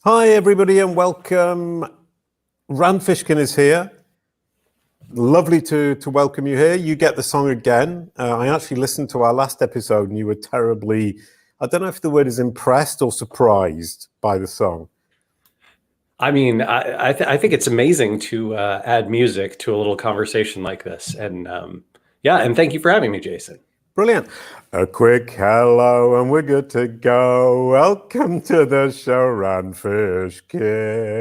Hi, everybody, and welcome. Rand Fishkin is here. Lovely to welcome you here. You get the song again. I actually listened to our last episode, and you were terribly, I don't know if the word is impressed or surprised by the song. I mean, I think it's amazing to add music to a little conversation like this. And yeah, and thank you for having me, Jason. Brilliant. A quick hello and we're good to go. Welcome to the show, Rand Fishkin.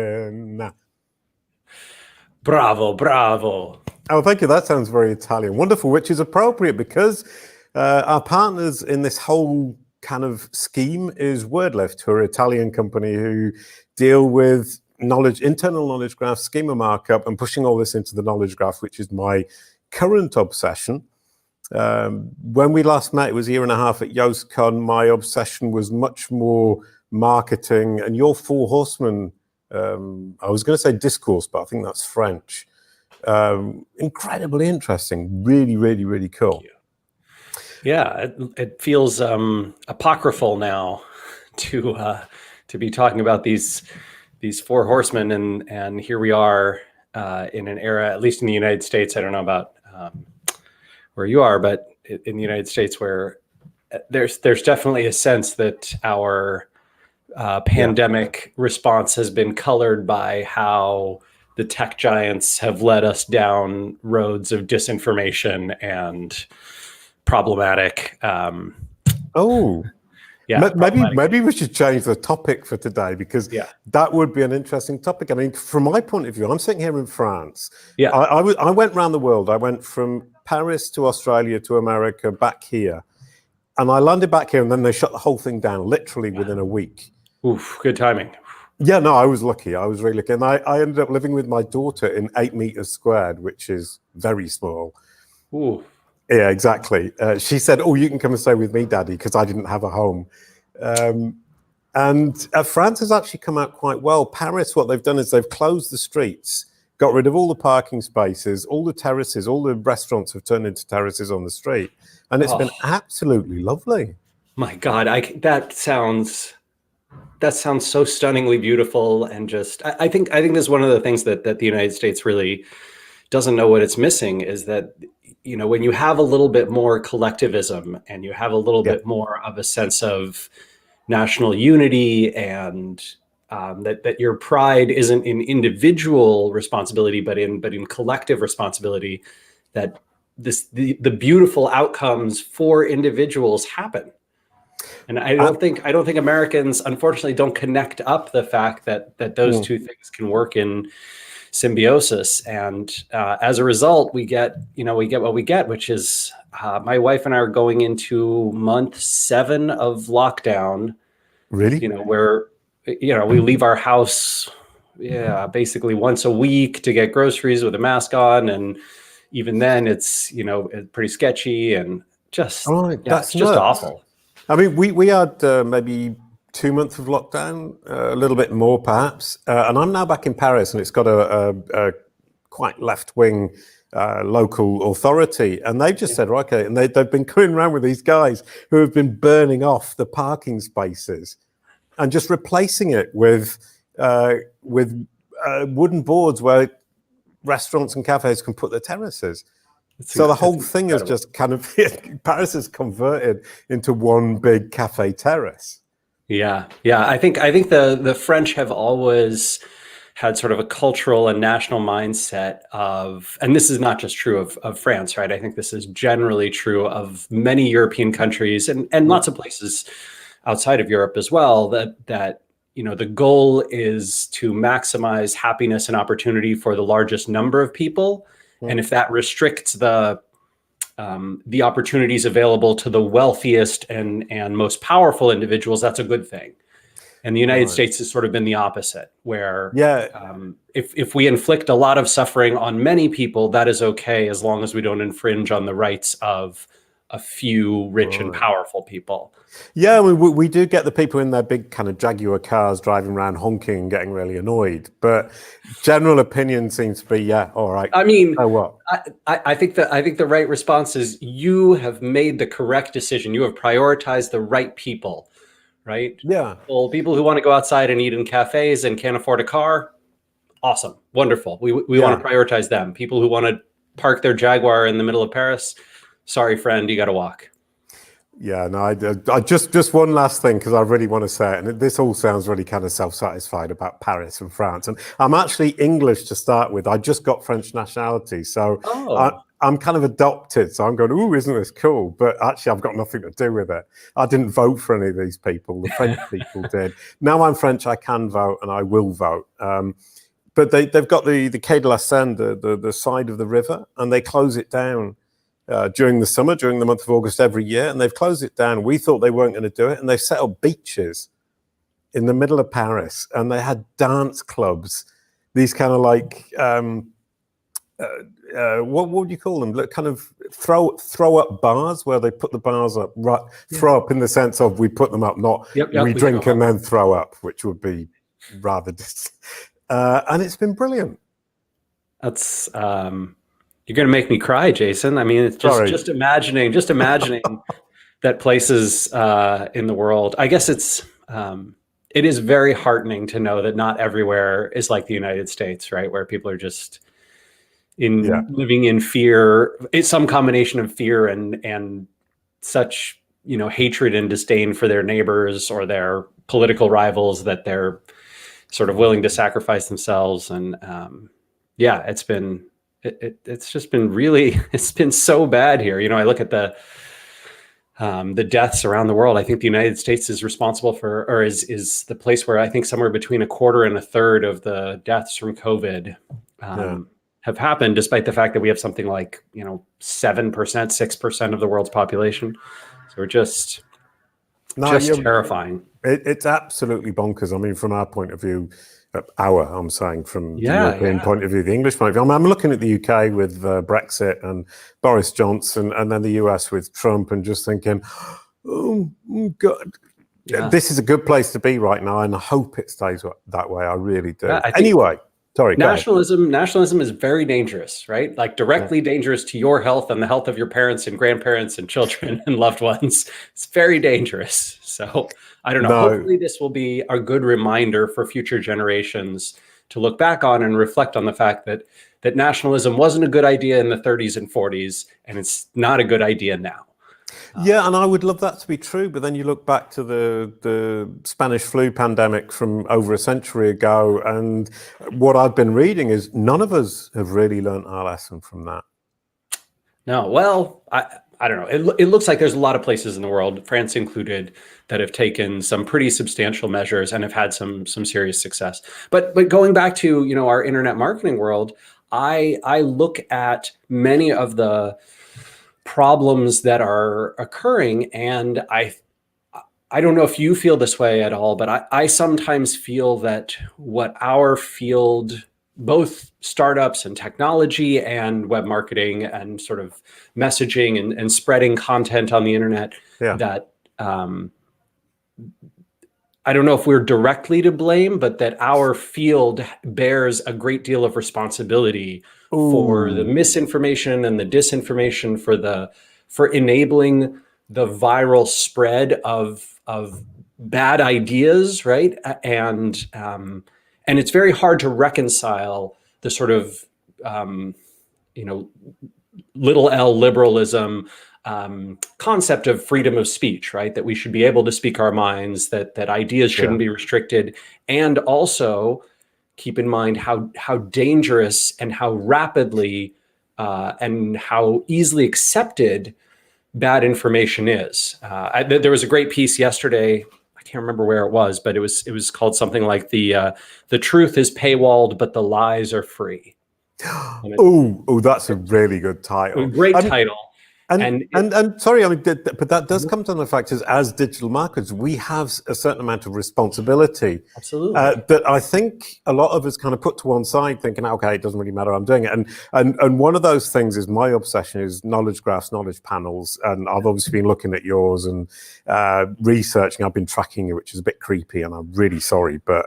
Bravo, bravo. Oh, thank you. That sounds very Italian. Wonderful, which is appropriate because our partners in this whole kind of scheme is WordLift, who are an Italian company who deal with knowledge, internal knowledge graph, schema markup, and pushing all this into the knowledge graph, which is my current obsession. When we last met, it was a year and a half at YostCon. My obsession was much more marketing, and your Four Horsemen, I was going to say discourse, but I think that's French. Incredibly interesting, really, really, really cool. Yeah, it feels apocryphal now to be talking about these Four Horsemen, and here we are in an era, at least in the United States. I don't know about where you are, but in the United States, where there's definitely a sense that our pandemic response has been colored by how the tech giants have led us down roads of disinformation and problematic. Yeah, maybe we should change the topic for today, because that would be an interesting topic. I mean, from my point of view, I'm sitting here in France. Yeah, I went around the world. I went from Paris to Australia to America, back here, and I landed back here, and then they shut the whole thing down literally within a week. Oof, good timing. Yeah, no, I was lucky. I was really lucky, and I ended up living with my daughter in 8 meters squared, which is very small. Ooh. Yeah, exactly. She said, "Oh, you can come and stay with me, Daddy," because I didn't have a home. And France has actually come out quite well. Paris, what they've done is they've closed the streets, got rid of all the parking spaces, all the terraces, all the restaurants have turned into terraces on the street, and it's been absolutely lovely. My God, that sounds so stunningly beautiful, and just I think this is one of the things that the United States really doesn't know what it's missing, is that, you know, when you have a little bit more collectivism and you have a little bit more of a sense of national unity, and that your pride isn't in individual responsibility, but in collective responsibility, that the beautiful outcomes for individuals happen. And I don't think Americans, unfortunately, don't connect up the fact that those two things can work in symbiosis, and as a result, we get what we get, which is my wife and I are going into month 7 of lockdown. Really? You know, where we leave our house basically once a week to get groceries with a mask on, and even then it's pretty sketchy and just that's just awful. I mean, we had maybe 2 months of lockdown, a little bit more perhaps, and I'm now back in Paris, and it's got a quite left-wing local authority, and they've just said, okay, and they've been going around with these guys who have been burning off the parking spaces and just replacing it with wooden boards where restaurants and cafes can put their terraces. So the whole thing is just kind of Paris is converted into one big cafe terrace. Yeah. I think the French have always had sort of a cultural and national mindset of, and this is not just true of France, right? I think this is generally true of many European countries and lots of places outside of Europe as well, that the goal is to maximize happiness and opportunity for the largest number of people. And if that restricts the opportunities available to the wealthiest and most powerful individuals, that's a good thing. And the United States has sort of been the opposite, where if we inflict a lot of suffering on many people, that is okay, as long as we don't infringe on the rights of a few rich and powerful people. Yeah, we do get the people in their big kind of Jaguar cars driving around honking and getting really annoyed. But general opinion seems to be, all right. I mean, what? I think the right response is, you have made the correct decision. You have prioritized the right people, right? Yeah. Well, people who want to go outside and eat in cafes and can't afford a car, awesome, wonderful. We want to prioritize them. People who want to park their Jaguar in the middle of Paris, sorry, friend, you got to walk. Yeah, no, I just one last thing, because I really want to say it, and this all sounds really kind of self-satisfied about Paris and France. And I'm actually English to start with. I just got French nationality, so I'm kind of adopted. So I'm going, ooh, isn't this cool? But actually, I've got nothing to do with it. I didn't vote for any of these people. The French people did. Now I'm French, I can vote, and I will vote. But they've got the Quai de la Seine, the side of the river, and they close it down during the summer, during the month of August every year, and they've closed it down. We thought they weren't going to do it, and they've set up beaches in the middle of Paris, and they had dance clubs, these kind of like what would you call them? Kind of throw up bars, where they put the bars up, right? Throw up in the sense of we put them up, not we drink and then throw up, which would be rather. And it's been brilliant. That's you're going to make me cry, Jason. I mean, it's just imagining that places in the world. I guess it is very heartening to know that not everywhere is like the United States, right? Where people are just living in fear. It's some combination of fear and such, hatred and disdain for their neighbors or their political rivals that they're sort of willing to sacrifice themselves. And it's just been really, it's been so bad here. I look at the deaths around the world. I think the United States is responsible for, or is the place where I think somewhere between a quarter and a third of the deaths from COVID have happened, despite the fact that we have something like, 7%, 6% of the world's population. So we're just terrifying. It's absolutely bonkers. I mean, from our point of view, I'm saying from the European point of view, the English point of view. I'm looking at the UK with Brexit and Boris Johnson, and then the US with Trump, and just thinking, oh God, this is a good place to be right now, and I hope it stays that way. I really do. Anyway, sorry. Nationalism is very dangerous, right? Like directly dangerous to your health and the health of your parents and grandparents and children and loved ones. It's very dangerous. So I don't know. Hopefully this will be a good reminder for future generations to look back on and reflect on the fact that nationalism wasn't a good idea in the 30s and 40s, and it's not a good idea now. Yeah, and I would love that to be true, but then you look back to the Spanish flu pandemic from over a century ago, and what I've been reading is none of us have really learned our lesson from that. No, well, I don't know. It looks like there's a lot of places in the world, France included, that have taken some pretty substantial measures and have had some serious success. But going back to our internet marketing world, I look at many of the problems that are occurring, and I don't know if you feel this way at all, but I sometimes feel that what our field, both startups and technology and web marketing and sort of messaging and spreading content on the internet, that I don't know if we're directly to blame, but that our field bears a great deal of responsibility for the misinformation and the disinformation, for enabling the viral spread of bad ideas, right? And it's very hard to reconcile the sort of little L liberalism concept of freedom of speech, right? That we should be able to speak our minds, that ideas shouldn't be restricted, and also keep in mind how dangerous and how rapidly and how easily accepted bad information is. There was a great piece yesterday. I can't remember where it was, but it was called something like the truth is paywalled, but the lies are free. Oh, that's a really good title. Great title. And sorry, I mean, but that does come to the fact as digital marketers, we have a certain amount of responsibility. Absolutely. That I think a lot of us kind of put to one side, thinking, okay, it doesn't really matter, I'm doing it. And one of those things is my obsession is knowledge graphs, knowledge panels, and I've obviously been looking at yours and researching. I've been tracking you, which is a bit creepy, and I'm really sorry, but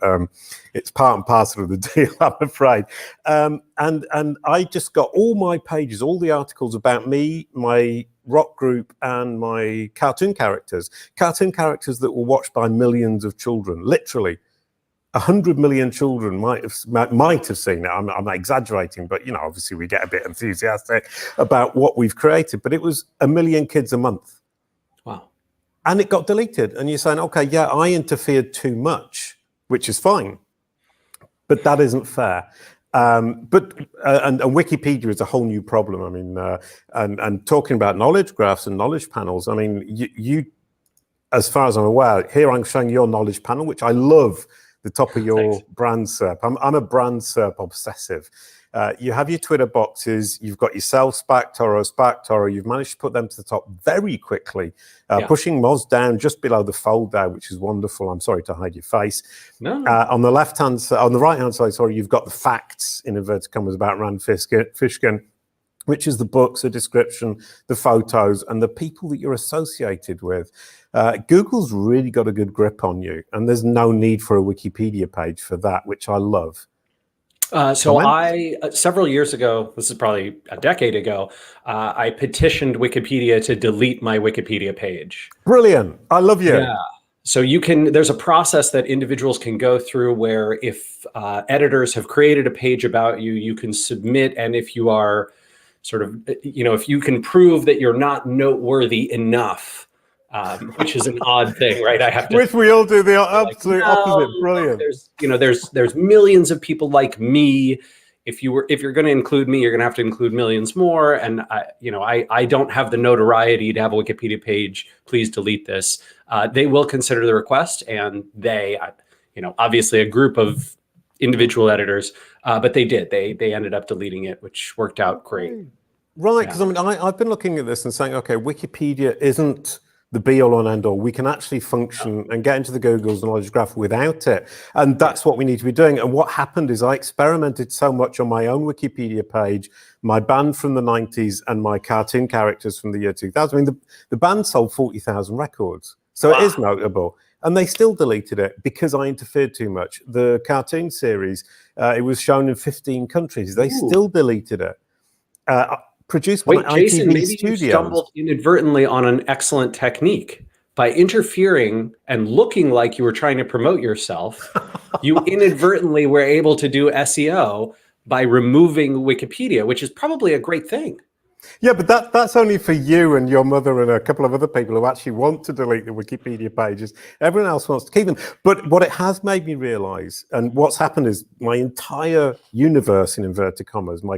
it's part and parcel of the deal, I'm afraid. and I just got all my pages, all the articles about me, my rock group, and my cartoon characters that were watched by millions of children. Literally 100 million children might have seen it. I'm exaggerating, but obviously we get a bit enthusiastic about what we've created, but it was 1 million kids a month. Wow. And it got deleted. And you're saying, okay, yeah, I interfered too much, which is fine, but that isn't fair. And Wikipedia is a whole new problem. I mean, and talking about knowledge graphs and knowledge panels, I mean, you as far as I'm aware, here I'm showing your knowledge panel, which I love. The top of your Brand SERP. I'm a Brand SERP obsessive. You have your Twitter boxes. You've got yourself, SparkToro. You've managed to put them to the top very quickly, pushing Moz down just below the fold down, which is wonderful. I'm sorry to hide your face. No. On the left-hand side, on the right-hand side, sorry, you've got the facts in inverted commas about Rand Fishkin, which is the books, the description, the photos, and the people that you're associated with. Google's really got a good grip on you, and there's no need for a Wikipedia page for that, which I love. So I, several years ago, this is probably a decade ago, I petitioned Wikipedia to delete my Wikipedia page. Brilliant. I love you. Yeah. So there's a process that individuals can go through where if editors have created a page about you, you can submit, and if you are sort of, if you can prove that you're not noteworthy enough, which is an odd thing, right? I have to. Which we all do the absolute opposite. Brilliant. There's millions of people like me. If you're going to include me, you're going to have to include millions more. And I don't have the notoriety to have a Wikipedia page. Please delete this. They will consider the request, and they, obviously a group of individual editors, but they did. They ended up deleting it, which worked out great. Right, because I've been looking at this and saying, okay, Wikipedia isn't the be-all and end-all. We can actually function and get into the Google's knowledge graph without it. And that's what we need to be doing. And what happened is I experimented so much on my own Wikipedia page, my band from the 90s and my cartoon characters from the year 2000. I mean, the band sold 40,000 records. So It is notable. And they still deleted it because I interfered too much. The cartoon series, it was shown in 15 countries. They still deleted it. Produced by Jason, ITV maybe Studios. you stumbled inadvertently on an excellent technique. By interfering and looking like you were trying to promote yourself, you inadvertently were able to do SEO by removing Wikipedia, which is probably a great thing. Yeah, but that's only for you and your mother and a couple of other people who actually want to delete the Wikipedia pages. Everyone else wants to keep them. But what it has made me realize, and what's happened is my entire universe, in inverted commas, my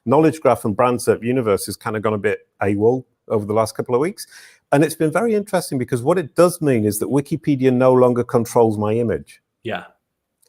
knowledge graph and Brand SERP universe has kind of gone a bit AWOL over the last couple of weeks. And it's been very interesting because what it does mean is that Wikipedia no longer controls my image. Yeah.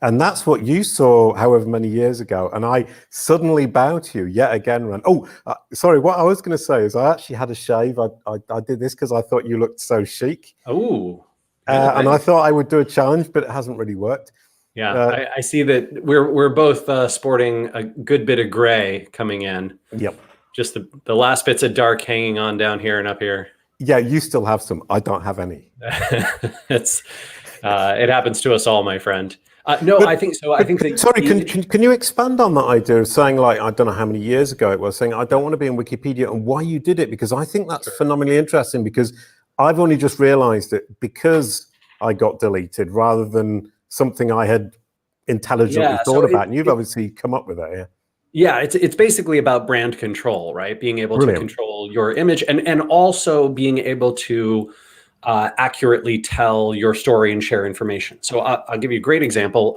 And that's what you saw however many years ago. And I suddenly bowed to you yet again, Rand. Oh, sorry. What I was going to say is I actually had a shave. I did this because I thought you looked so chic. Oh. And I thought I would do a challenge, but it hasn't really worked. Yeah, I see that we're both sporting a good bit of gray coming in. Yep. Just the last bits of dark hanging on down here and up here. Yeah, you still have some. I don't have any. It happens to us all, my friend. I think so. I think that. Sorry, can you expand on that idea of saying, like, I don't know how many years ago it was, saying I don't want to be in Wikipedia and why you did it? Because I think that's phenomenally interesting, because I've only just realized it because I got deleted rather than something I had intelligently thought about. And you've obviously come up with that, yeah. Yeah, it's basically about brand control, right? Being able to control your image and also being able to accurately tell your story and share information. So I'll give you a great example.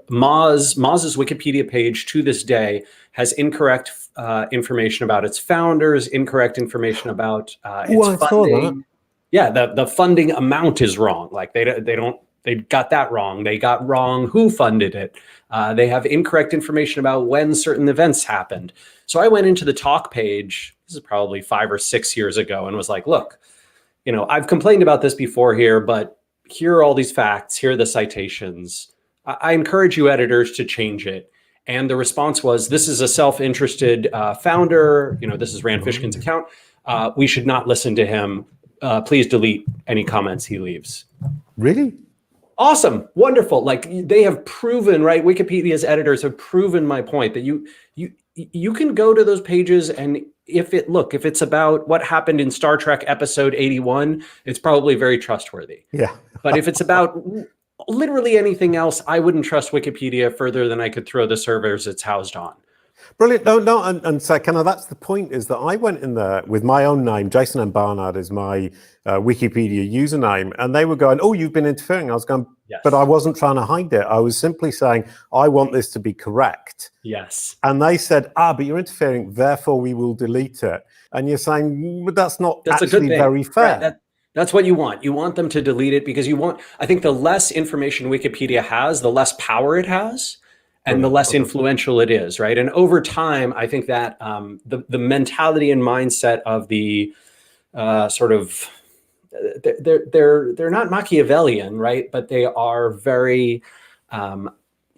Moz's Wikipedia page to this day has incorrect information about its founders, incorrect information about its funding. Yeah, the funding amount is wrong. Like they got that wrong. They got wrong who funded it. They have incorrect information about when certain events happened. So I went into the talk page, this is probably 5 or 6 years ago, and was like, look, I've complained about this before here, but here are all these facts. Here are the citations. I encourage you editors to change it. And the response was, this is a self-interested founder. This is Rand Fishkin's account. We should not listen to him. Please delete any comments he leaves. Really? Awesome, wonderful. Like they have proven, right? Wikipedia's editors have proven my point that you can go to those pages, and if it's about what happened in Star Trek episode 81, it's probably very trustworthy. Yeah. But if it's about literally anything else, I wouldn't trust Wikipedia further than I could throw the servers it's housed on. Brilliant. No, and so kind of that's the point, is that I went in there with my own name. Jason Barnard is my Wikipedia username, and they were going, "Oh, you've been interfering." I was going, yes. But I wasn't trying to hide it. I was simply saying, I want this to be correct. Yes. And they said, but you're interfering, therefore we will delete it. And you're saying, but that's actually very fair. Right. That's what you want. You want them to delete it because I think the less information Wikipedia has, the less power it has. And the less influential it is, right? And over time, I think that the mentality and mindset of the sort of they're not Machiavellian, right? But they are very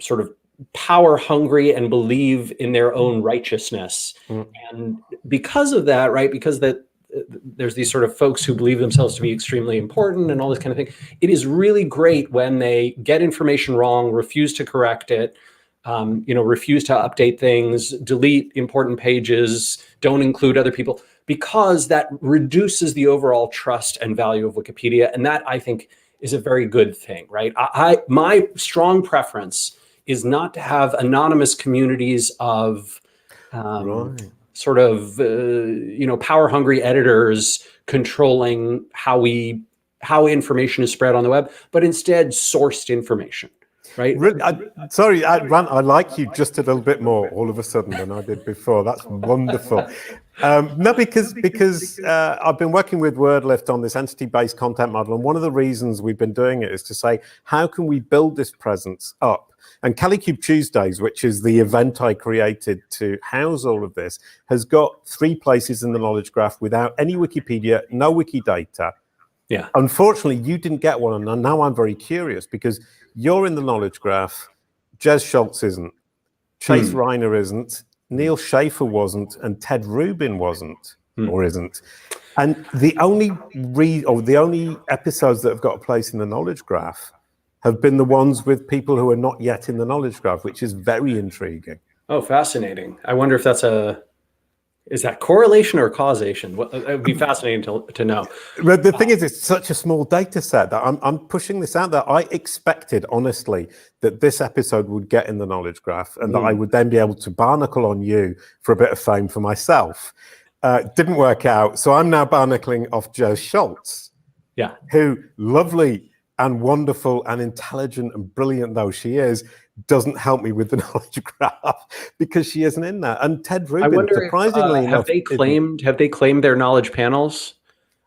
sort of power hungry and believe in their own righteousness. And because of that, right? Because there's these sort of folks who believe themselves to be extremely important and all this kind of thing. It is really great when they get information wrong, refuse to correct it. Refuse to update things, delete important pages, don't include other people, because that reduces the overall trust and value of Wikipedia. And that, I think, is a very good thing, right? My strong preference is not to have anonymous communities of sort of, power-hungry editors controlling how information is spread on the web, but instead sourced information. Right. Sorry, Rand, I like you just a little bit more all of a sudden than I did before. That's wonderful. No, because I've been working with WordLift on this entity-based content model, and one of the reasons we've been doing it is to say, how can we build this presence up? And Kalicube Tuesdays, which is the event I created to house all of this, has got 3 places in the knowledge graph without any Wikipedia, no Wikidata. Yeah. Unfortunately, you didn't get one, and now I'm very curious because you're in the knowledge graph. Jez Schultz isn't. Chase Reiner isn't. Neil Schaefer wasn't, and Ted Rubin wasn't or isn't. And the only episodes that have got a place in the knowledge graph have been the ones with people who are not yet in the knowledge graph, which is very intriguing. Oh, fascinating. I wonder if that's is that correlation or causation? It would be fascinating to know. But the thing is, it's such a small data set that I'm pushing this out there. I expected, honestly, that this episode would get in the knowledge graph and that I would then be able to barnacle on you for a bit of fame for myself. Didn't work out. So I'm now barnacling off Jez Schultz, who, lovely and wonderful and intelligent and brilliant though she is, doesn't help me with the knowledge graph because she isn't in there. And Ted Rubin, I wonder surprisingly enough, have they claimed their knowledge panels?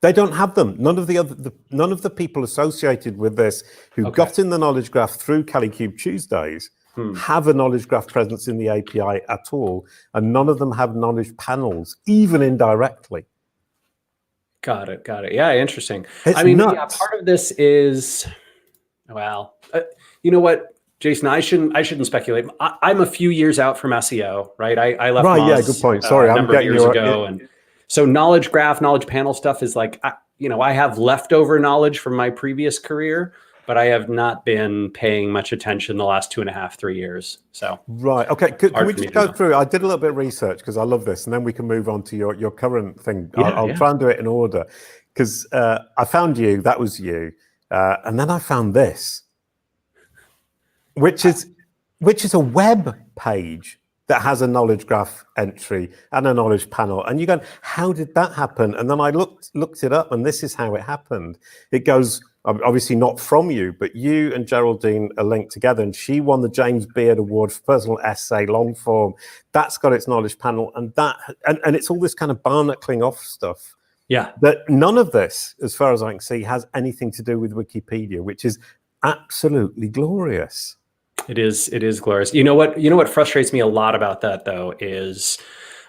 They don't have them. None of the people associated with this who got in the knowledge graph through Kalicube Tuesdays have a knowledge graph presence in the API at all, and none of them have knowledge panels, even indirectly. Got it. Yeah, interesting. It's nuts. Part of this is, well, you know what, Jason, I shouldn't speculate. I'm a few years out from SEO, right? I left Moz, yeah, good point. Sorry, a number of years ago, and so knowledge graph, knowledge panel stuff is like, I have leftover knowledge from my previous career, but I have not been paying much attention the last 2.5, 3 years. So right, okay. Can we just go through? I did a little bit of research because I love this, and then we can move on to your current thing. I'll try and do it in order because I found you. That was you, and then I found this, which is a web page that has a knowledge graph entry and a knowledge panel. And you go, how did that happen? And then I looked it up, and this is how it happened. It goes, obviously not from you, but you and Geraldine are linked together, and she won the James Beard Award for personal essay, long form. That's got its knowledge panel, and it's all this kind of barnacling off stuff. Yeah. That none of this, as far as I can see, has anything to do with Wikipedia, which is absolutely glorious. It is glorious. You know what frustrates me a lot about that though is,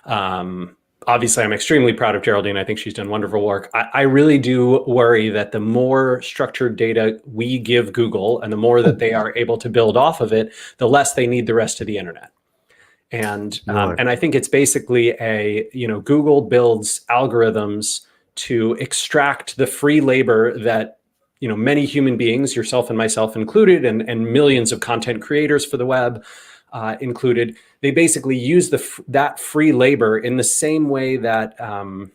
obviously I'm extremely proud of Geraldine. I think she's done wonderful work. I really do worry that the more structured data we give Google and the more that they are able to build off of it, the less they need the rest of the internet. And I think it's basically Google builds algorithms to extract the free labor that many human beings, yourself and myself included, and millions of content creators for the web included, they basically use that free labor in the same way that an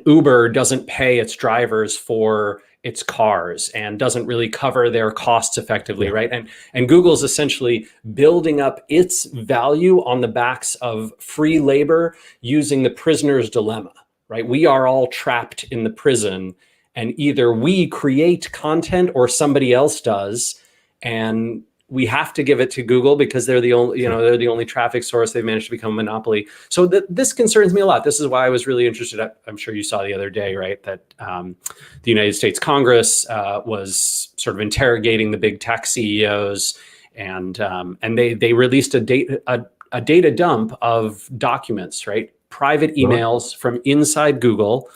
Uber doesn't pay its drivers for its cars and doesn't really cover their costs effectively, right? And Google's essentially building up its value on the backs of free labor using the prisoner's dilemma, right? We are all trapped in the prison, and either we create content or somebody else does, and we have to give it to Google because they're the only, they're the only traffic source. They've managed to become a monopoly. So this concerns me a lot. This is why I was really interested. I'm sure you saw the other day, right, that the United States Congress was sort of interrogating the big tech CEOs, and they released a data dump of documents, right, private emails from inside Google.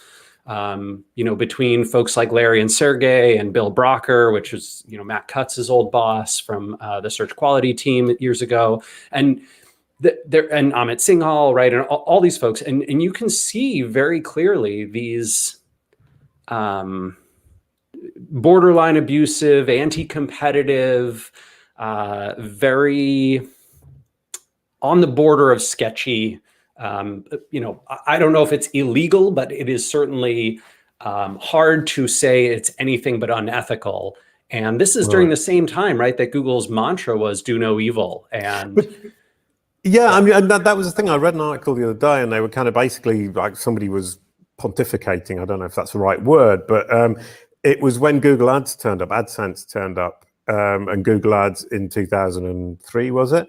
Between folks like Larry and Sergey and Bill Brocker, which was, Matt Cutz's old boss from the search quality team years ago, and and Amit Singhal, right, and all these folks, and you can see very clearly these borderline abusive, anti-competitive, very on the border of sketchy. I don't know if it's illegal, but it is certainly hard to say it's anything but unethical. And this is during the same time, right, that Google's mantra was "do no evil." And I mean, and that was the thing. I read an article the other day, and they were kind of basically like somebody was pontificating. I don't know if that's the right word, but it was when Google Ads turned up, AdSense turned up, and Google Ads in 2003, was it?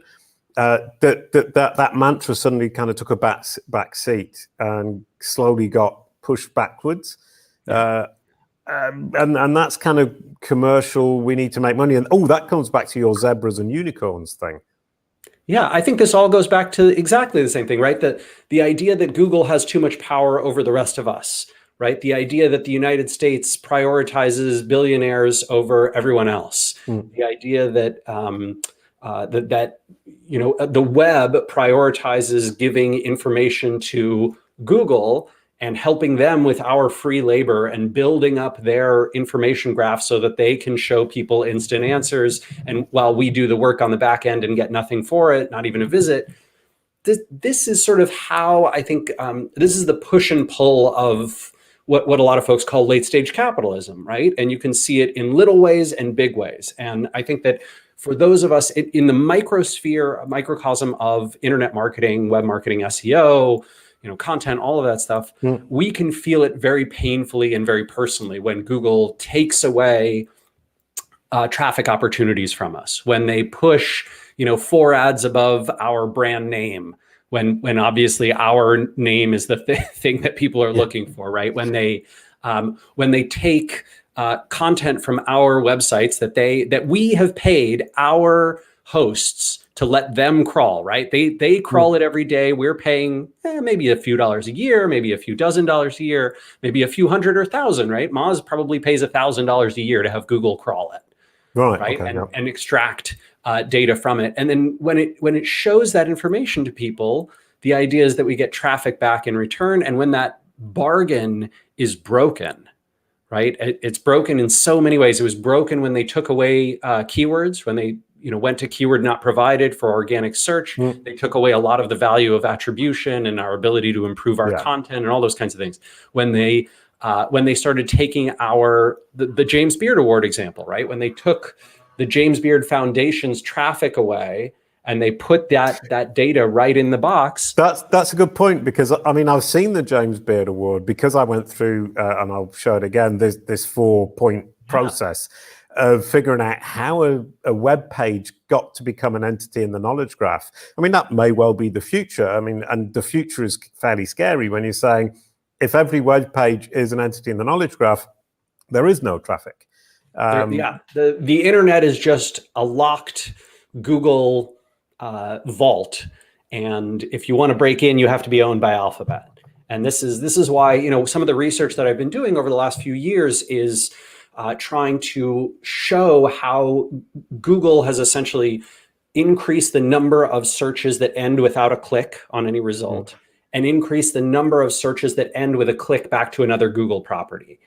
That mantra suddenly kind of took a back seat and slowly got pushed backwards. And that's kind of commercial, we need to make money. And that comes back to your zebras and unicorns thing. Yeah, I think this all goes back to exactly the same thing, right? The idea that Google has too much power over the rest of us, right? The idea that the United States prioritizes billionaires over everyone else. The idea that the web prioritizes giving information to Google and helping them with our free labor and building up their information graph so that they can show people instant answers. And while we do the work on the back end and get nothing for it, not even a visit, this is sort of how I think this is the push and pull of what a lot of folks call late stage capitalism, right? And you can see it in little ways and big ways. And I think that for those of us in the microcosm of internet marketing, web marketing, SEO, content, all of that stuff, we can feel it very painfully and very personally when Google takes away traffic opportunities from us, when they push, 4 ads above our brand name, when obviously our name is the thing that people are looking for, right? When they take content from our websites that we have paid our hosts to let them crawl, right? They crawl it every day. We're paying maybe a few dollars a year, maybe a few dozen dollars a year, maybe a few hundred or thousand, right? Moz probably pays $1,000 a year to have Google crawl it, right? Okay, and extract data from it. And then when it shows that information to people, the idea is that we get traffic back in return. And when that bargain is broken, right? It's broken in so many ways. It was broken when they took away keywords, when they went to keyword not provided for organic search. They took away a lot of the value of attribution and our ability to improve our content and all those kinds of things. When they started taking the James Beard Award example, right? When they took the James Beard Foundation's traffic away and they put that data right in the box. That's a good point, because I mean, I've seen the James Beard Award because I went through, and I'll show it again, this 4-point process of figuring out how a web page got to become an entity in the knowledge graph. I mean, that may well be the future. I mean, and the future is fairly scary when you're saying, if every web page is an entity in the knowledge graph, there is no traffic. The internet is just a locked Google vault, and if you want to break in, you have to be owned by Alphabet. And this is why some of the research that I've been doing over the last few years is trying to show how Google has essentially increased the number of searches that end without a click on any result, and increased the number of searches that end with a click back to another Google property.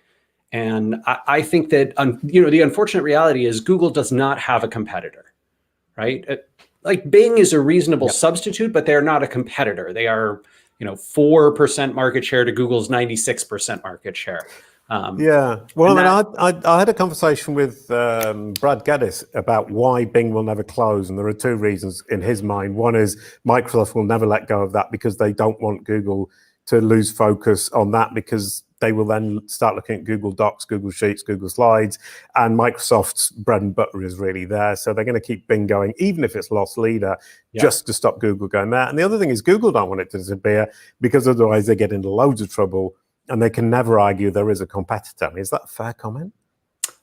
And I think that, the unfortunate reality is Google does not have a competitor, right? Like Bing is a reasonable substitute, but they're not a competitor. They are, 4% market share to Google's 96% market share. Well, I had a conversation with Brad Geddes about why Bing will never close, and there are two reasons in his mind. One is Microsoft will never let go of that because they don't want Google to lose focus on that, because they will then start looking at Google Docs, Google Sheets, Google Slides, and Microsoft's bread and butter is really there. So they're going to keep Bing going, even if it's lost leader, just to stop Google going there. And the other thing is Google don't want it to disappear, because otherwise they get into loads of trouble and they can never argue there is a competitor. I mean, is that a fair comment?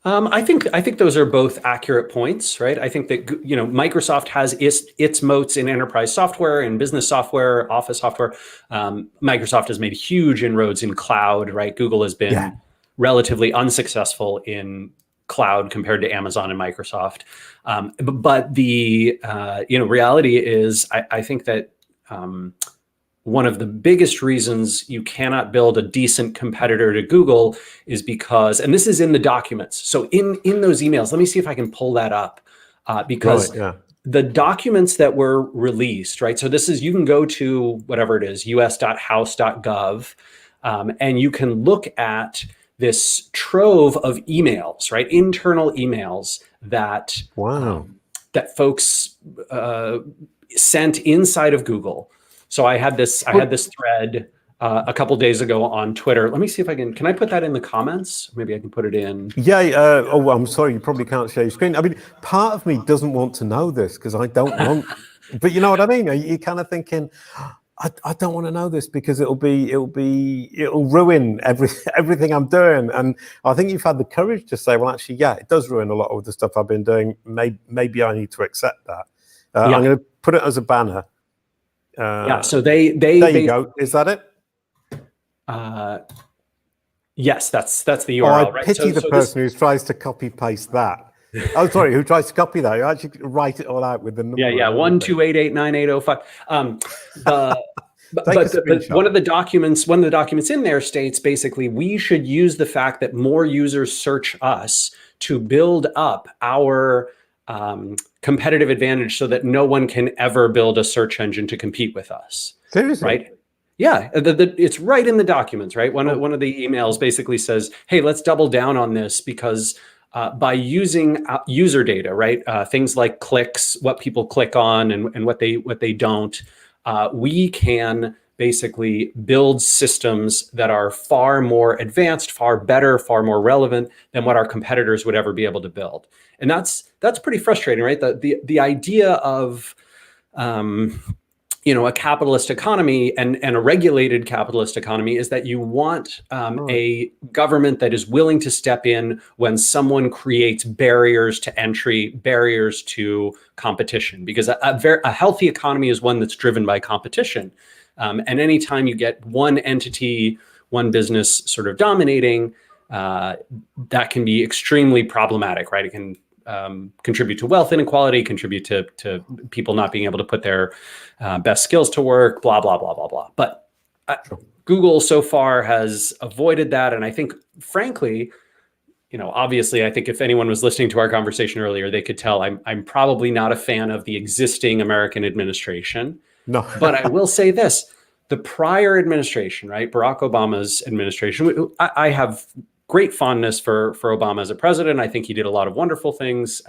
I think those are both accurate points, right? I think that Microsoft has its moats in enterprise software and business software, office software. Microsoft has made huge inroads in cloud, right? Google has been relatively unsuccessful in cloud compared to Amazon and Microsoft. But the reality is, I think that one of the biggest reasons you cannot build a decent competitor to Google is because, and this is in the documents. So in those emails, let me see if I can pull that up, because the documents that were released, right? So this is, you can go to whatever it is, us.house.gov, and you can look at this trove of emails, right? Internal emails that, that folks sent inside of Google. So I had this thread a couple days ago on Twitter. Let me see if I can I put that in the comments? Maybe I can put it in. I'm sorry, you probably can't share your screen. I mean, part of me doesn't want to know this because I don't want, but you know what I mean? You're kind of thinking, I don't want to know this because it'll ruin everything I'm doing. And I think you've had the courage to say, well, actually, it does ruin a lot of the stuff I've been doing. Maybe I need to accept that. I'm going to put it as a banner. So they there you go. Is that it? Yes, that's the URL. I pity the person who tries to copy paste that. Oh, sorry, who tries to copy that? You actually write it all out with the number. 1288980. But one of the documents in there states basically we should use the fact that more users search us to build up our competitive advantage so that no one can ever build a search engine to compete with us. Seriously? Right? Yeah, it's right in the documents, right? One of the emails basically says, hey, let's double down on this because by using user data, right? Things like clicks, what people click on and what they don't, we can basically build systems that are far more advanced, far better, far more relevant than what our competitors would ever be able to build. And that's pretty frustrating, right? The idea of a capitalist economy and a regulated capitalist economy is that you want a government that is willing to step in when someone creates barriers to entry, barriers to competition, because a healthy economy is one that's driven by competition. And anytime you get one entity, one business sort of dominating, that can be extremely problematic, right? It can contribute to wealth inequality, contribute to people not being able to put their best skills to work, blah, blah, blah, blah, blah. But Google so far has avoided that. And I think, frankly, obviously, I think if anyone was listening to our conversation earlier, they could tell I'm probably not a fan of the existing American administration. No. But I will say this, the prior administration, right, Barack Obama's administration, I have great fondness for Obama as a president. I think he did a lot of wonderful things.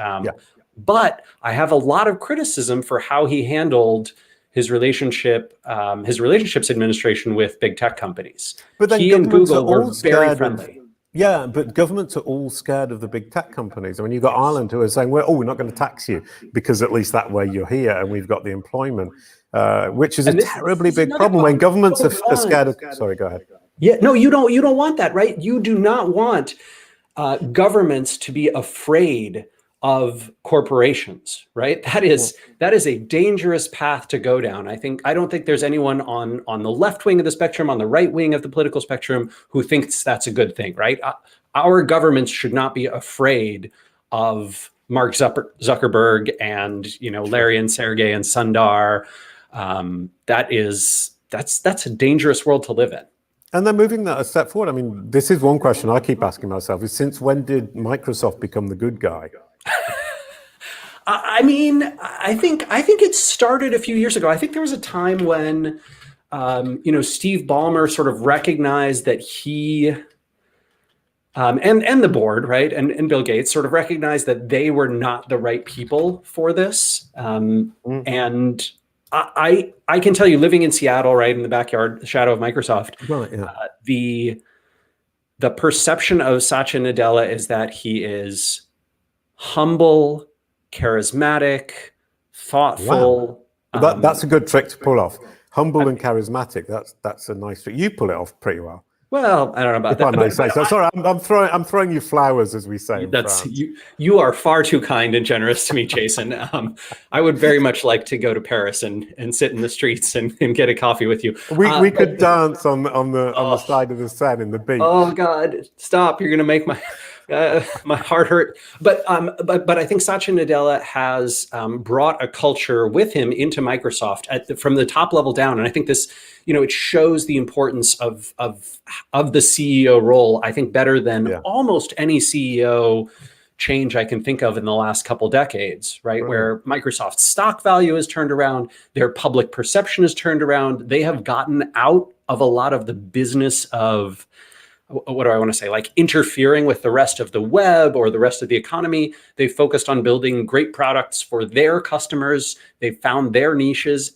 But I have a lot of criticism for how he handled his relationships administration with big tech companies. But then he and Google were very friendly. But governments are all scared of the big tech companies. I mean, you've got Ireland who are saying, we're not going to tax you because at least that way you're here and we've got the employment, which is a terribly big problem when governments are scared of... Sorry, go ahead. Yeah, no, you don't want that, right? You do not want governments to be afraid of corporations, right? That is a dangerous path to go down. I don't think there's anyone on the left wing of the spectrum, on the right wing of the political spectrum, who thinks that's a good thing, right? Our governments should not be afraid of Mark Zuckerberg and Larry and Sergey and Sundar. That's a dangerous world to live in. And then moving that a step forward, I mean, this is one question I keep asking myself: is since when did Microsoft become the good guy? I mean, I think it started a few years ago. I think there was a time when, Steve Ballmer sort of recognized that he and the board, right, and Bill Gates sort of recognized that they were not the right people for this. And I can tell you, living in Seattle, right in the backyard, the shadow of Microsoft, Right, yeah. The perception of Satya Nadella is that he is humble, charismatic, thoughtful. Wow. That's a good trick to pull off. Humble and charismatic. That's a nice trick. You pull it off pretty well. Well, I don't know about that. If I may say so. Sorry, I'm throwing you flowers, as we say. That's you are far too kind and generous to me, Jason. I would very much like to go to Paris and sit in the streets and get a coffee with you. We could dance on the side of the Seine in the beach. Oh God, stop! You're gonna make my my heart hurt. But I think Satya Nadella has brought a culture with him into Microsoft from the top level down, and I think this, it shows the importance of the CEO role. I think better than almost any CEO change I can think of in the last couple decades, right? Where Microsoft's stock value has turned around, their public perception has turned around. They have gotten out of a lot of the business of, what do I want to say, like interfering with the rest of the web or the rest of the economy. They focused on building great products for their customers. They found their niches,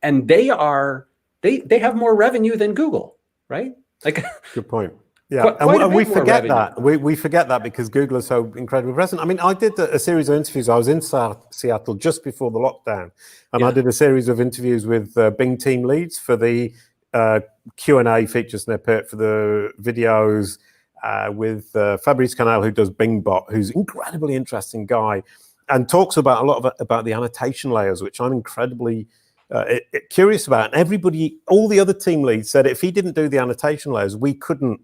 and they have more revenue than Google, right? Like, good point. Yeah, and we forget that. We forget that because Google is so incredibly present. I mean, I did a series of interviews. I was in Seattle just before the lockdown, and I did a series of interviews with Bing team leads for the Q&A feature snippet, for the videos, with Fabrice Canal, who does Bingbot, who's an incredibly interesting guy, and talks about a lot about the annotation layers, which I'm incredibly curious about. And everybody, all the other team leads said if he didn't do the annotation layers, we couldn't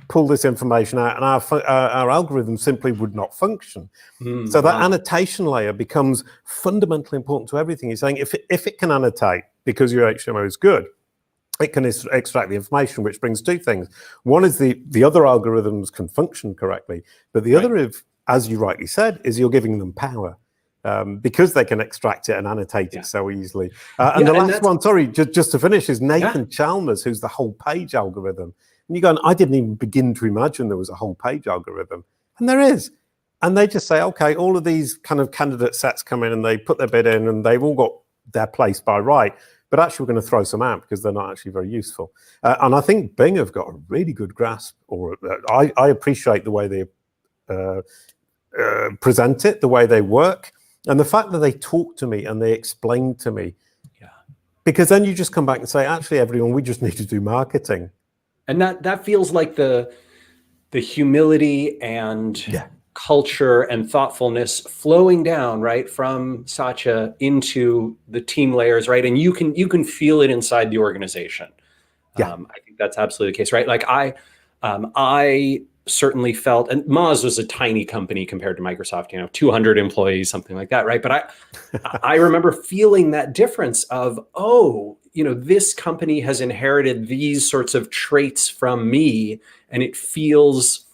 pull this information out, and our algorithm simply would not function. So that annotation layer becomes fundamentally important to everything. He's saying if it can annotate because your HTML is good, it can extract the information, which brings two things. One is the other algorithms can function correctly, but the other, as you rightly said, is you're giving them power. Because they can extract it and annotate it so easily. And the last one, sorry, just to finish, is Nathan Chalmers, who's the whole page algorithm. And you go, I didn't even begin to imagine there was a whole page algorithm. And there is. And they just say, okay, all of these kind of candidate sets come in and they put their bid in and they've all got their place by right. But actually, we're going to throw some out because they're not actually very useful. And I think Bing have got a really good grasp, or I appreciate the way they present it, the way they work. And the fact that they talk to me and they explain to me, because then you just come back and say, actually, everyone, we just need to do marketing. And that feels like the humility and culture and thoughtfulness flowing down, right, from Satya into the team layers, right? And you can feel it inside the organization. I think that's absolutely the case, right? Like I certainly felt, and Moz was a tiny company compared to Microsoft, 200 employees, something like that, right? But I remember feeling that difference of, this company has inherited these sorts of traits from me, and it feels,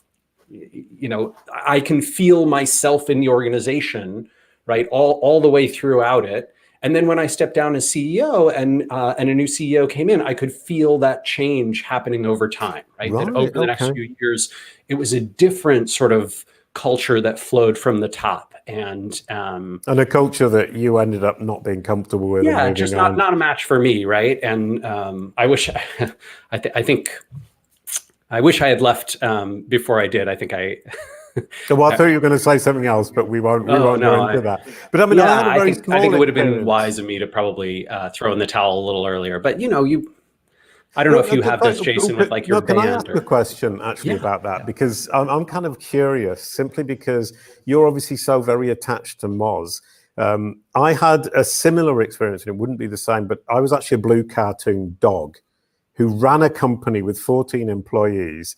I can feel myself in the organization, right, all the way throughout it. And then when I stepped down as CEO and a new CEO came in, I could feel that change happening over time, right? That over the next few years, it was a different sort of culture that flowed from the top. And a culture that you ended up not being comfortable with. Yeah, just not a match for me, right? And I wish, I think I wish I had left before I did. I think Well, I thought you were going to say something else, but we won't go into that. But I mean, I think it would have been wise of me to probably throw in the towel a little earlier. But I don't know if you have this, Jason, with like your band. Can I ask a question actually about that? Because I'm kind of curious, simply because you're obviously so very attached to Moz. I had a similar experience, and it wouldn't be the same, but I was actually a blue cartoon dog who ran a company with 14 employees.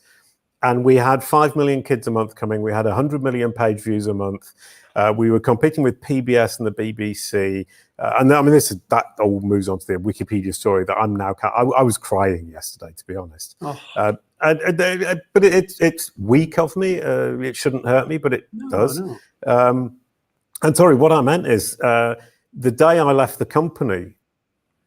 and we had 5 million kids a month coming. We had 100 million page views a month. We were competing with PBS and the BBC. And I mean, that all moves on to the Wikipedia story that I'm now. I was crying yesterday, to be honest. Oh. But it's weak of me. It shouldn't hurt me, but it does. No. And sorry, what I meant is the day I left the company,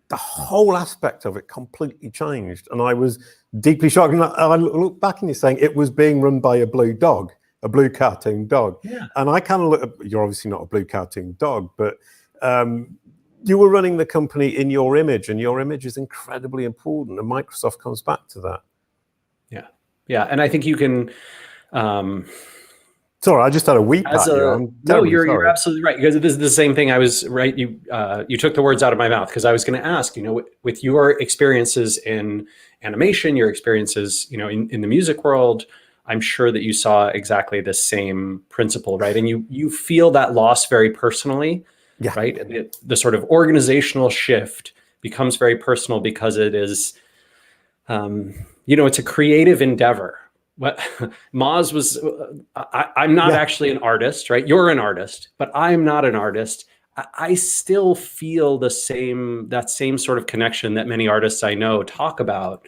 the whole aspect of it completely changed, and I was deeply shocked. And I look back and you're saying it was being run by a blue dog, a blue cartoon dog. Yeah. And I kind of look. You're obviously not a blue cartoon dog, but you were running the company in your image, and your image is incredibly important. And Microsoft comes back to that. Yeah, yeah, and I think you can. Sorry, I just had a weep at you. No, you're absolutely right, because this is the same thing. I was right. You took the words out of my mouth, because I was going to ask. With your experiences in animation, your experiences, in the music world, I'm sure that you saw exactly the same principle, right? And you feel that loss very personally, right? The sort of organizational shift becomes very personal because it is, it's a creative endeavor. What Moz was, I'm not actually an artist, right? You're an artist, but I'm not an artist. I still feel that same sort of connection that many artists I know talk about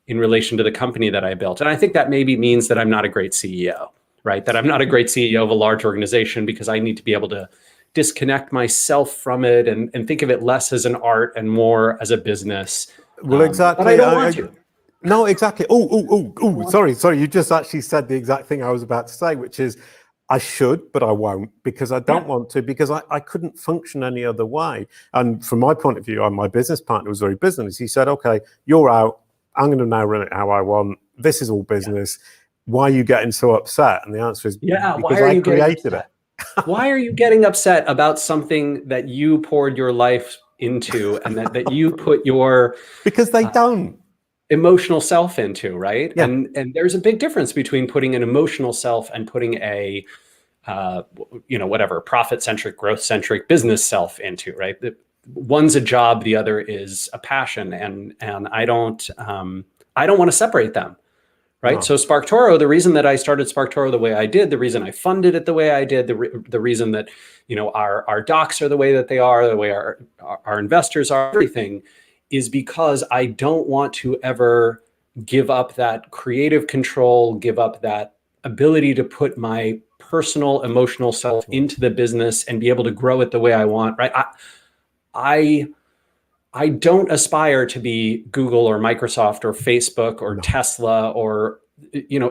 in relation to the company that I built. And I think that maybe means that I'm not a great CEO, right? That I'm not a great CEO of a large organization, because I need to be able to disconnect myself from it and think of it less as an art and more as a business. Well, exactly. But I don't want to. No, exactly. Sorry. You just actually said the exact thing I was about to say, which is I should, but I won't, because I don't want to, because I couldn't function any other way. And from my point of view, my business partner was very business. He said, okay, you're out. I'm going to now run it how I want. This is all business. Why are you getting so upset? And the answer is because I created it. Why are you getting upset about something that you poured your life into and that you put your... Because they don't. Emotional self into, right? Yeah. And there's a big difference between putting an emotional self and putting a profit-centric, growth-centric business self into, right? One's a job, the other is a passion, and I don't want to separate them, right? No. So SparkToro, the reason that I started SparkToro the way I did, the reason I funded it the way I did, the reason that our docs are the way that they are, the way our investors are, everything, is because I don't want to ever give up that creative control, give up that ability to put my personal emotional self into the business and be able to grow it the way I want, right? I don't aspire to be Google or Microsoft or Facebook or Tesla or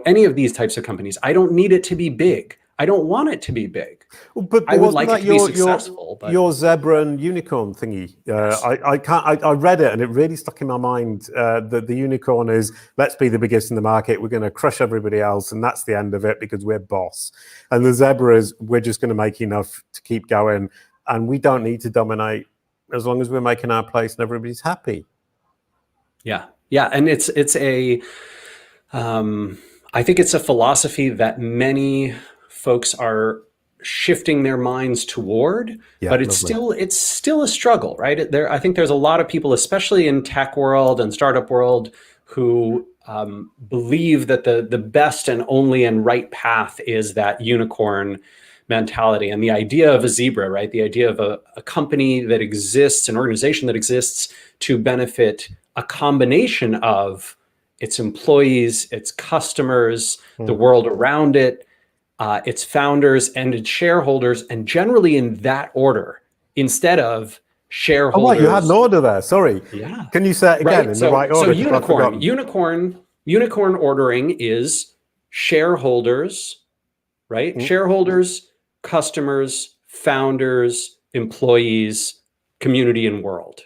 any of these types of companies. I don't need it to be big. I don't want it to be big. Well, but I would like it to be successful. But your zebra and unicorn thingy. Yes. I read it and it really stuck in my mind that the unicorn is, let's be the biggest in the market. We're going to crush everybody else, and that's the end of it because we're boss. And the zebra is, we're just going to make enough to keep going, and we don't need to dominate as long as we're making our place and everybody's happy. Yeah, and it's a. I think it's a philosophy that many folks are shifting their minds toward, but it's still a struggle, right? I think there's a lot of people, especially in tech world and startup world, who believe that the best and only and right path is that unicorn mentality. And the idea of a zebra, right? The idea of a company that exists, an organization that exists to benefit a combination of its employees, its customers, the world around it, its founders and its shareholders, and generally in that order, instead of shareholders. Oh, right, you had an order there. Sorry. Yeah. Can you say it again in the right order? So unicorn ordering is shareholders, right? Shareholders, customers, founders, employees, community, and world.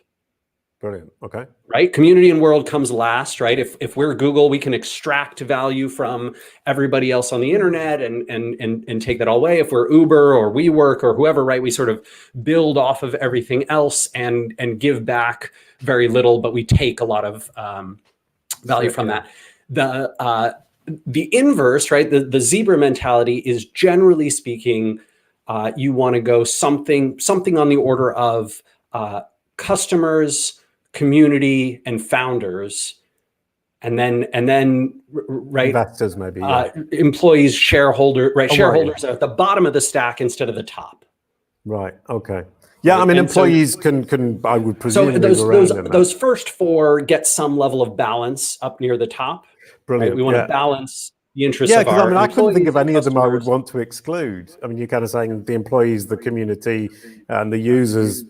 Brilliant. Okay. Right? Community and world comes last, right? If we're Google, we can extract value from everybody else on the internet and take that all away. If we're Uber or WeWork or whoever, right, we sort of build off of everything else and give back very little, but we take a lot of value from that. The inverse, right? The zebra mentality is, generally speaking, you want to go something on the order of customers, community, and founders and then right, investors maybe, yeah. Employees, shareholder, right? Oh, Shareholders are at the bottom of the stack instead of the top. Right. Okay. Yeah. Right? I mean, And so, employees can I would presume move those around in that. those first four get some level of balance up near the top. Brilliant. Right? We want Yeah. to balance the interests Yeah, of because I our mean, I couldn't think employees of and any of them I would customers. want to exclude. I mean, you're kind of saying the employees, the community, and the users.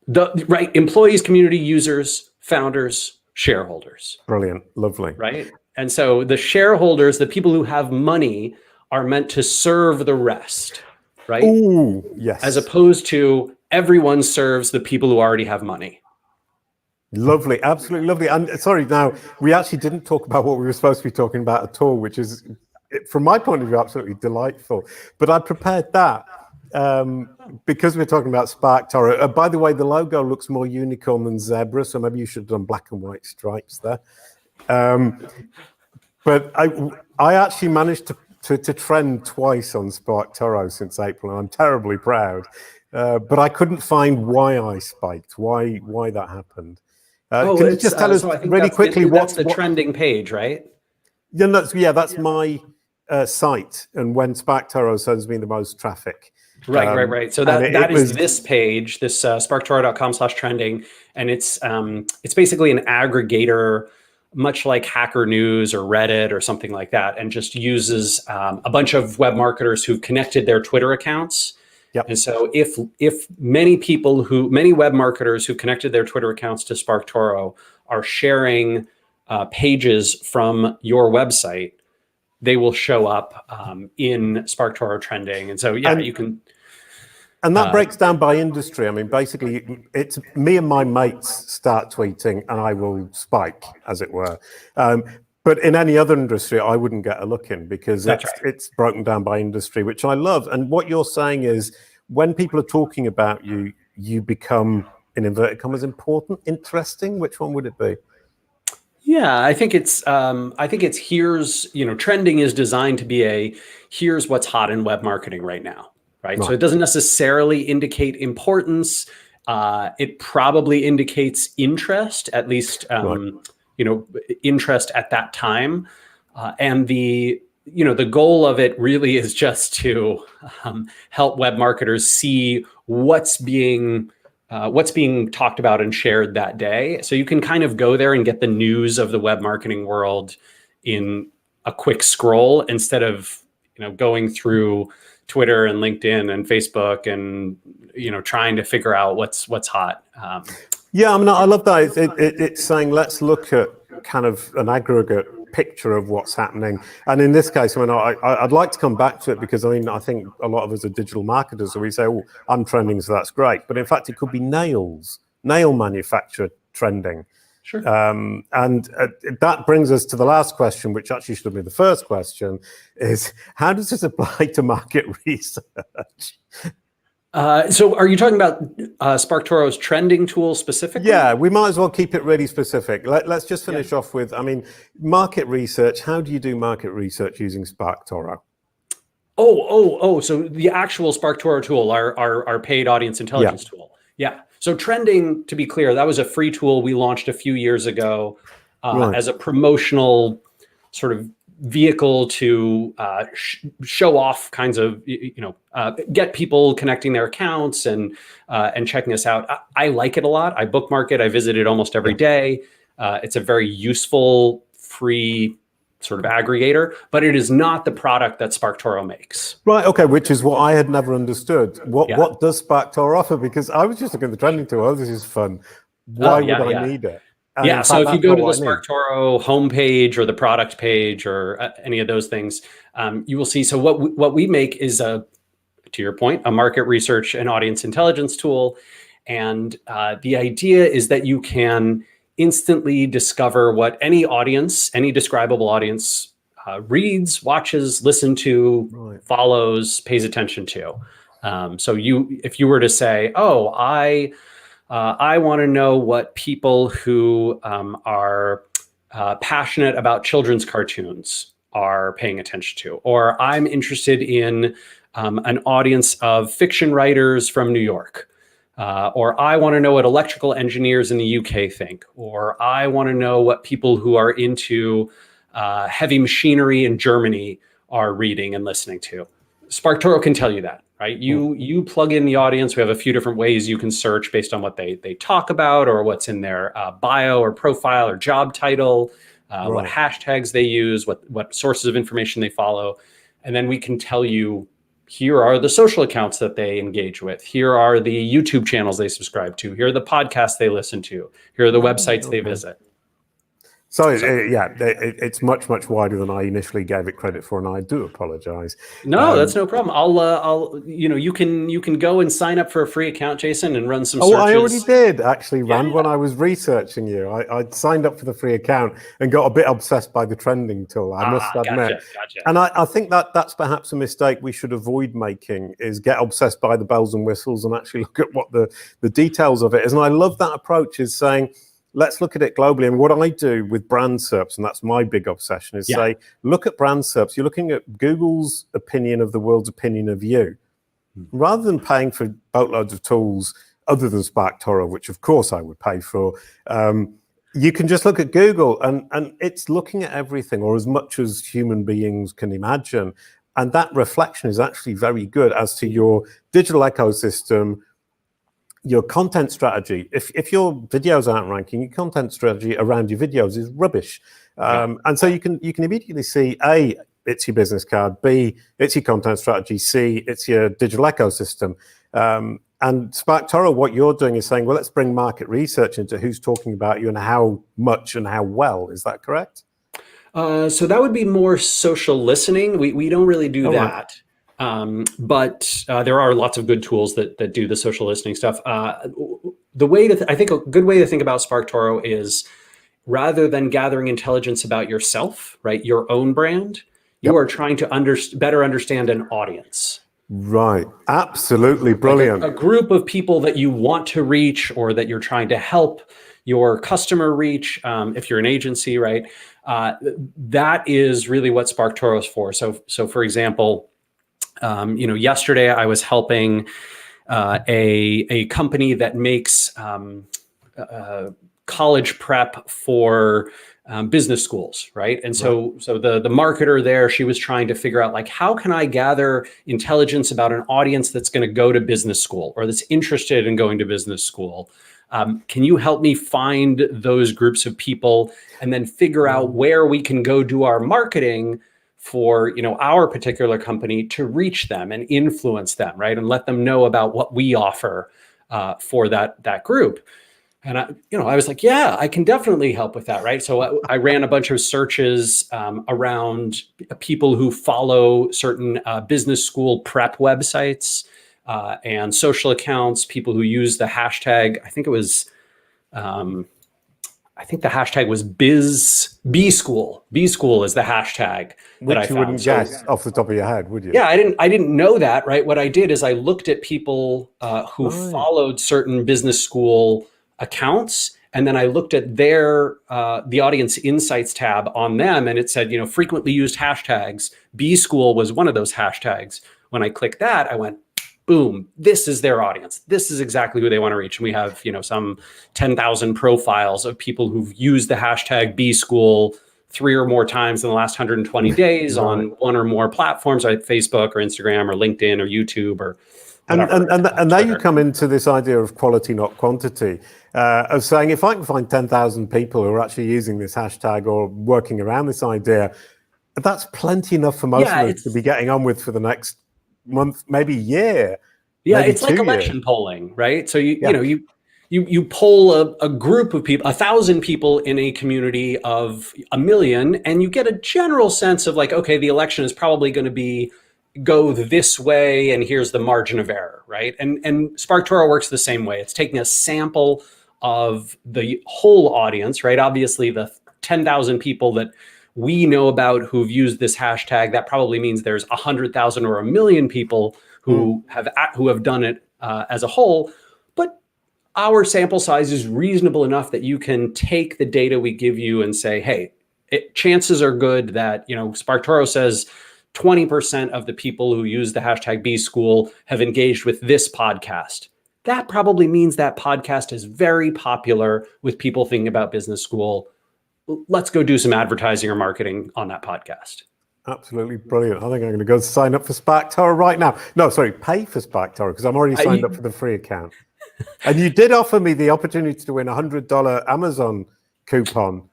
Right, employees, community, users, founders, shareholders. Brilliant, lovely. Right, and so the shareholders, the people who have money, are meant to serve the rest. Right. Ooh, yes. As opposed to everyone serves the people who already have money. Lovely, absolutely lovely. And sorry, now we actually didn't talk about what we were supposed to be talking about at all, which is, from my point of view, absolutely delightful. But I prepared that because we're talking about SparkToro. By the way, the logo looks more unicorn than zebra, so maybe you should have done black and white stripes there. But I actually managed to trend twice on SparkToro since April, and I'm terribly proud. But I couldn't find why I spiked, why that happened. Can you just tell us really quickly what's the trending page, right? Yeah, that's my site, and when SparkToro sends me the most traffic. Right. So that is this page, this sparktoro.com/trending, and it's basically an aggregator, much like Hacker News or Reddit or something like that, and just uses a bunch of web marketers who've connected their Twitter accounts. Yep. And so if many web marketers who connected their Twitter accounts to SparkToro are sharing pages from your website, they will show up in SparkToro trending. And so, you can. And that breaks down by industry. I mean, basically, it's me and my mates start tweeting and I will spike, as it were. But in any other industry, I wouldn't get a look in because it's broken down by industry, which I love. And what you're saying is when people are talking about you, you become, in inverted commas, important, interesting. Which one would it be? Yeah, I think it's here's, trending is designed to be here's what's hot in web marketing right now. Right. So it doesn't necessarily indicate importance. It probably indicates interest, at least, interest at that time. And the goal of it really is just to help web marketers see what's being talked about and shared that day. So you can kind of go there and get the news of the web marketing world in a quick scroll instead of, going through Twitter and LinkedIn and Facebook and, trying to figure out what's hot. Yeah, I mean, I love that. It's saying, let's look at kind of an aggregate picture of what's happening. And in this case, I mean, I'd like to come back to it because, I mean, I think a lot of us are digital marketers. So we say, oh, I'm trending, so that's great. But in fact, it could be nail manufacturer trending. Sure. And that brings us to the last question, which actually should have been the first question, is how does this apply to market research? So are you talking about SparkToro's trending tool specifically? Yeah, we might as well keep it really specific. Let's just finish off with, I mean, market research. How do you do market research using SparkToro? So the actual SparkToro tool, our paid audience intelligence tool. Yeah. So trending, to be clear, that was a free tool we launched a few years ago as a promotional sort of vehicle to show off kinds of, get people connecting their accounts and checking us out. I like it a lot. I bookmark it. I visit it almost every day. It's a very useful, free sort of aggregator, but it is not the product that SparkToro makes. Right. Okay. Which is what I had never understood. What does SparkToro offer? Because I was just looking at the trending tool. Oh, this is fun. Why would I need it? And so if you go to the SparkToro homepage or the product page or any of those things, you will see. So what we make is to your point, a market research and audience intelligence tool. And the idea is that you can instantly discover what any describable audience reads, watches, listens to, follows, pays attention to. So if you were to say, I want to know what people who are passionate about children's cartoons are paying attention to, or I'm interested in an audience of fiction writers from New York. or I want to know what electrical engineers in the UK think, or I want to know what people who are into heavy machinery in Germany are reading and listening to. SparkToro can tell you that, right? You plug in the audience. We have a few different ways you can search based on what they talk about or what's in their bio or profile or job title, what hashtags they use, what sources of information they follow. And then we can tell you, here are the social accounts that they engage with. Here are the YouTube channels they subscribe to. Here are the podcasts they listen to. Here are the websites they visit. So it's much wider than I initially gave it credit for, and I do apologize. No, that's no problem. I'll you can go and sign up for a free account, Jason, and run some searches. I already did actually, Rand. When I was researching you, I signed up for the free account and got a bit obsessed by the trending tool, I must admit. Gotcha. And I think that's perhaps a mistake we should avoid making, is get obsessed by the bells and whistles and actually look at what the details of it is. And I love that approach, is saying, let's look at it globally. And what I do with brand SERPs, and that's my big obsession, is say, look at brand SERPs. You're looking at Google's opinion of the world's opinion of you. Rather than paying for boatloads of tools other than SparkToro, which of course I would pay for, you can just look at Google and it's looking at everything, or as much as human beings can imagine. And that reflection is actually very good as to your digital ecosystem, your content strategy. If your videos aren't ranking, your content strategy around your videos is rubbish. And so you can immediately see, A, it's your business card, B, it's your content strategy, C, it's your digital ecosystem. And SparkToro, what you're doing is saying, well, let's bring market research into who's talking about you and how much and how well. Is that correct? So that would be more social listening. We don't really do that. But there are lots of good tools that do the social listening stuff. The way I think a good way to think about SparkToro is, rather than gathering intelligence about yourself, right, your own brand, you are trying to better understand an audience. Right. Absolutely brilliant. Like a group of people that you want to reach, or that you're trying to help your customer reach, if you're an agency, right? That is really what SparkToro is for. So for example, yesterday I was helping a company that makes college prep for business schools, right? And so the marketer there, she was trying to figure out, like, how can I gather intelligence about an audience that's going to go to business school, or that's interested in going to business school? Can you help me find those groups of people and then figure out where we can go do our marketing for, our particular company, to reach them and influence them, right? And let them know about what we offer for that group. And I was like, yeah, I can definitely help with that, right? So I ran a bunch of searches around people who follow certain business school prep websites and social accounts, people who use the hashtag. I think the hashtag was BSchool. BSchool is the hashtag that I found. Which you wouldn't guess off the top of your head, would you? Yeah, I didn't know that, right? What I did is I looked at people who followed certain business school accounts, and then I looked at their the audience insights tab on them, and it said, frequently used hashtags. BSchool was one of those hashtags. When I clicked that, I went, boom, this is their audience. This is exactly who they want to reach. And we have, some 10,000 profiles of people who've used the hashtag BSchool 3 or more times in the last 120 days on one or more platforms, like Facebook or Instagram or LinkedIn or YouTube or And now you come into this idea of quality, not quantity, of saying, if I can find 10,000 people who are actually using this hashtag or working around this idea, that's plenty enough for most of us to be getting on with for the next month, maybe year. Yeah, it's like election polling, right? So you poll a group of people, 1,000 people in a community of 1 million, and you get a general sense of, like, okay, the election is probably going to go this way, and here's the margin of error, right? And SparkToro works the same way. It's taking a sample of the whole audience, right? Obviously, the 10,000 people that we know about who've used this hashtag, that probably means there's 100,000 or 1 million people who have done it as a whole. But our sample size is reasonable enough that you can take the data we give you and say, hey, chances are good that, SparkToro says 20% of the people who use the hashtag BSchool have engaged with this podcast. that probably means that podcast is very popular with people thinking about business school. Let's go do some advertising or marketing on that podcast. Absolutely brilliant. I think I'm going to go sign up for SparkToro right now. No, sorry, pay for SparkToro because I'm already signed up for the free account. And you did offer me the opportunity to win a $100 Amazon coupon,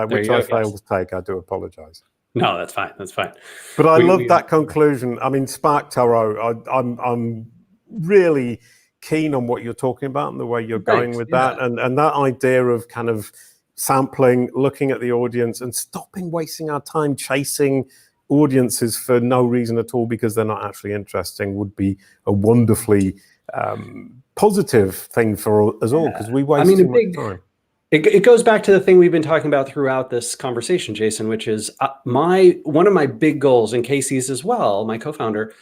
which I failed to take. I do apologize. No, that's fine. That's fine. But I love that conclusion. I mean, SparkToro, I'm really keen on what you're talking about and the way you're going with that. And that idea of kind of sampling, looking at the audience and stopping wasting our time chasing audiences for no reason at all because they're not actually interesting would be a wonderfully positive thing for us all because we waste too much time. It goes back to the thing we've been talking about throughout this conversation, Jason, which is one of my big goals, and Casey's as well, my co-founder,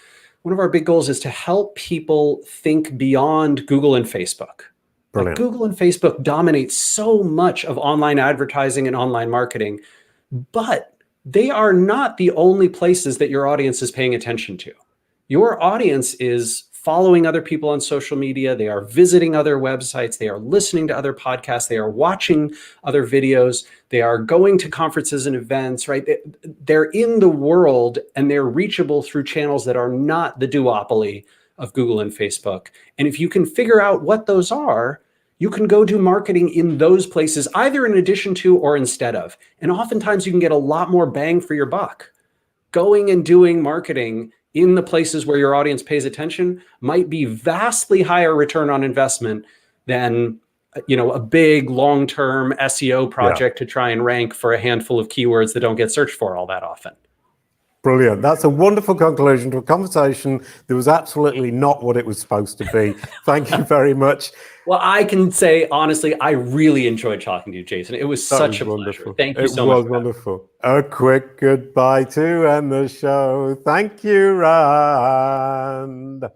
one of our big goals is to help people think beyond Google and Facebook. Like Google and Facebook dominate so much of online advertising and online marketing, but they are not the only places that your audience is paying attention to. Your audience is following other people on social media. They are visiting other websites. They are listening to other podcasts. They are watching other videos. They are going to conferences and events, right? They're in the world and they're reachable through channels that are not the duopoly of Google and Facebook. And if you can figure out what those are, you can go do marketing in those places, either in addition to or instead of. And oftentimes you can get a lot more bang for your buck. Going and doing marketing in the places where your audience pays attention might be vastly higher return on investment than, you know, a big long-term SEO project to try and rank for a handful of keywords that don't get searched for all that often. Brilliant. That's a wonderful conclusion to a conversation that was absolutely not what it was supposed to be. Thank you very much. Well, I can say, honestly, I really enjoyed talking to you, Jason. It was such a pleasure. Thank you so much. It was wonderful. A quick goodbye to end the show. Thank you, Rand.